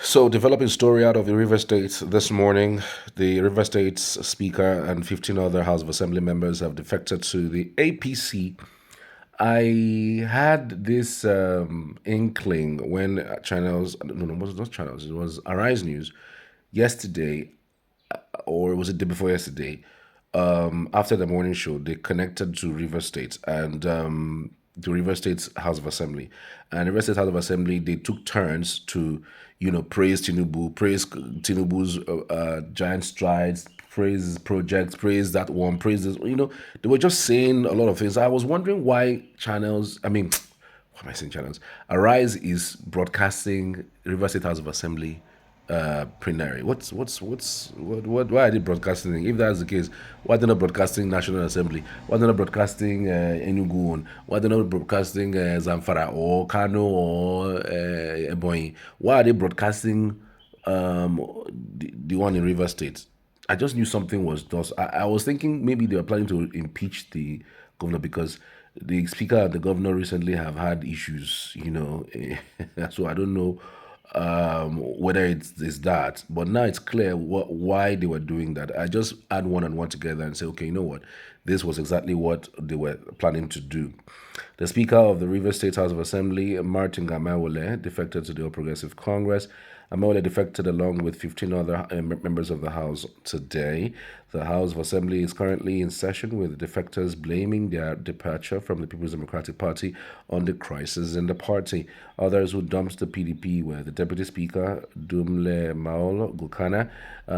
So, developing story out of the River State this morning. The River State's Speaker and 15 other House of Assembly members have defected to the APC. I had this inkling when channels, no, it was not channels, it was Arise News yesterday, or was it the day before yesterday? After the morning show, they connected to River State and the River State's House of Assembly. And the River State House of Assembly, they took turns to, praise Tinubu, praise Tinubu's giant strides, praise projects, praise that one, praise this. They were just saying a lot of things. I was wondering why channels, I mean, what am I saying channels? Arise is broadcasting River State House of Assembly plenary. Why are they broadcasting? If that's the case, why are they not broadcasting National Assembly? Why are they not broadcasting Enugu one? Why are they not broadcasting Zamfara or Kano or Ebonyi? Why are they broadcasting the one in River State? I just knew something was just. I was thinking maybe they were planning to impeach the governor because the speaker and the governor recently have had issues, so I don't know whether it's that, but now it's clear why they were doing that. I just add one and one together and say, okay, you know what? This was exactly what they were planning to do. The Speaker of the Rivers State House of Assembly, Martin Amewhule, defected to the All Progressive Congress. Amewhule defected along with 15 other members of the House today. The House of Assembly is currently in session with defectors blaming their departure from the People's Democratic Party on the crisis in the party. Others who dumped the PDP were the Deputy Speaker, Dumle Maolo Gukana,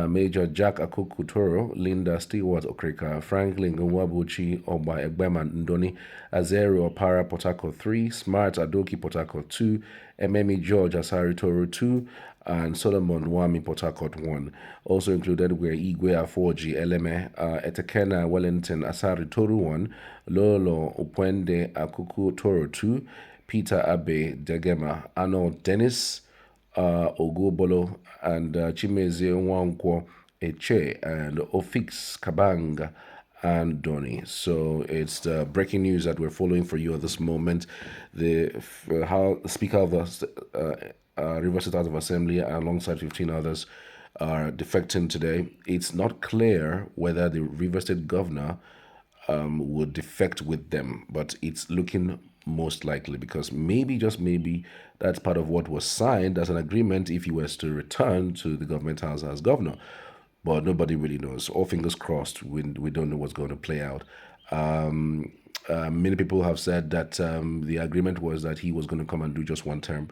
Major Jack Akukutoro, Linda Stewart Okrika, Franklin Nwabuchi Oba Egbeman Ndoni, Azeri Opara Potako 3, Smart Adoki Potako 2, Ememi George Asari Toro 2, and Solomon Wami Port Harcourt 1. Also included were Igwe Afoji Eleme, Etekena Wellington Asari Toru 1, Lolo Upwende Akuku Toro 2, Peter Abe Degema, Arnold Dennis, Ogobolo, and Chimeze Nwankwo Eche, and Ofix Kabanga and Donny. So it's the breaking news that we're following for you at this moment. The Speaker of the River State House of Assembly, alongside 15 others, are defecting today. It's not clear whether the River State governor would defect with them, but it's looking most likely because maybe, just maybe, that's part of what was signed as an agreement if he was to return to the government house as governor. But nobody really knows. All fingers crossed. We don't know what's going to play out. Many people have said that the agreement was that he was going to come and do just one term.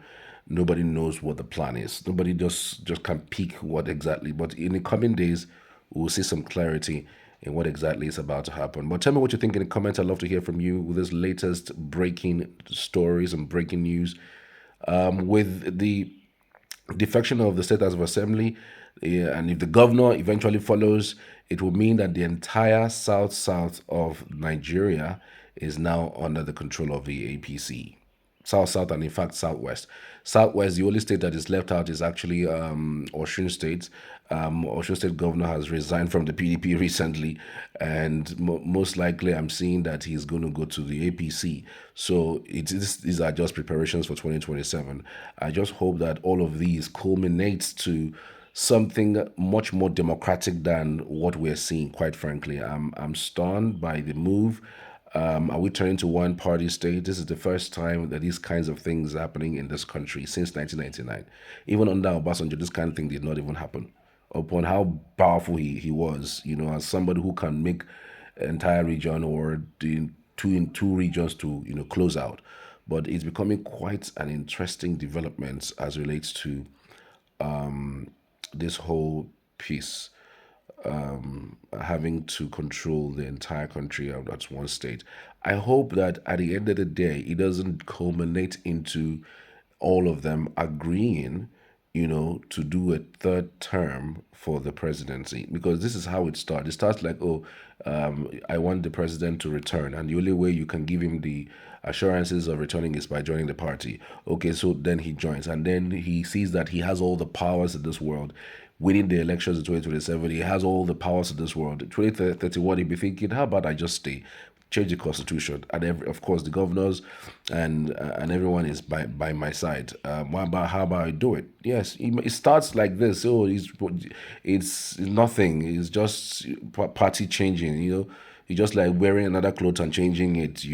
Nobody knows what the plan is. Nobody just can peek what exactly. But in the coming days, we'll see some clarity in what exactly is about to happen. But tell me what you think in the comments. I'd love to hear from you with this latest breaking stories and breaking news. With the defection of the State House of Assembly, and if the governor eventually follows, it will mean that the entire south of Nigeria is now under the control of the APC. South, and in fact southwest. Southwest, the only state that is left out is actually Osun State. Osun State governor has resigned from the PDP recently, and most likely I'm seeing that he's going to go to the APC. So these are just preparations for 2027. I just hope that all of these culminates to something much more democratic than what we're seeing. Quite frankly, I'm stunned by the move. Are we turning to one party state? This is the first time that these kinds of things are happening in this country since 1999. Even under Obasanjo, this kind of thing did not even happen. Upon how powerful he was, as somebody who can make an entire region or the two regions to close out. But it's becoming quite an interesting development as relates to this whole piece, having to control the entire country out that's one state. I hope that at the end of the day, it doesn't culminate into all of them agreeing, to do a third term for the presidency, because this is how it starts. It starts like, oh, I want the president to return, and the only way you can give him the assurances of returning is by joining the party. Okay, so then he joins, and then he sees that he has all the powers in this world. Winning the elections in 2027, he has all the powers in this world. 2031, he'll be thinking, how about I just stay? change the constitution, and of course the governors and everyone is by my side. What about how about I do it? Yes, it starts like this. Oh, it's nothing. It's just party changing. It's just like wearing another clothes and changing it.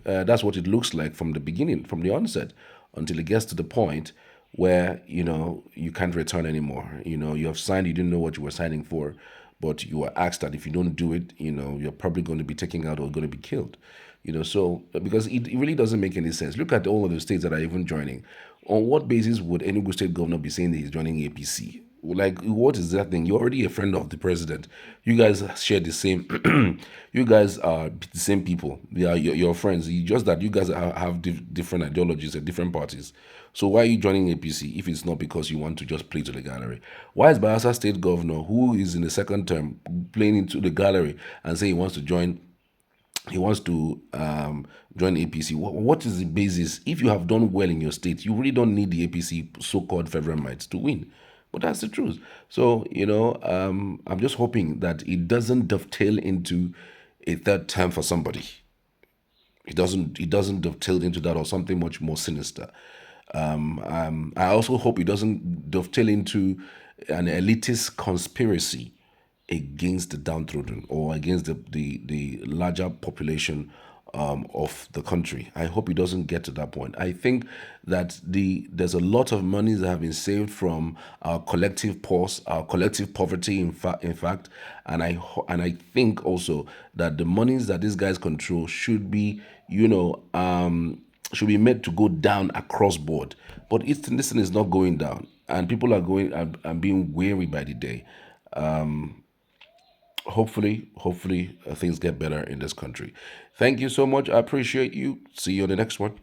That's what it looks like from the beginning, from the onset, until it gets to the point where you can't return anymore. You have signed, you didn't know what you were signing for, but you were asked that if you don't do it, you're probably going to be taken out or going to be killed. So because it really doesn't make any sense. Look at all of the states that are even joining. On what basis would Enugu state governor be saying that he's joining APC? Like, what is that thing? You're already a friend of the president. You guys share the same. You guys are the same people. They are your friends. It's just that you guys have different ideologies and different parties. So why are you joining APC if it's not because you want to just play to the gallery? Why is Bayelsa State Governor, who is in the second term, playing into the gallery and say he wants to join? He wants to join APC. What is the basis? If you have done well in your state, you really don't need the APC so-called federal might to win. But that's the truth. So I'm just hoping that it doesn't dovetail into a third term for somebody. It doesn't dovetail into that or something much more sinister. I also hope it doesn't dovetail into an elitist conspiracy against the downtrodden or against the larger population of the country. I hope it doesn't get to that point. I think that there's a lot of money that have been saved from our collective pause, our collective poverty. In fact, and I think also that the monies that these guys control should be made to go down across board. But this thing is not going down, and people are going and being weary by the day. Hopefully, things get better in this country. Thank you so much. I appreciate you. See you on the next one.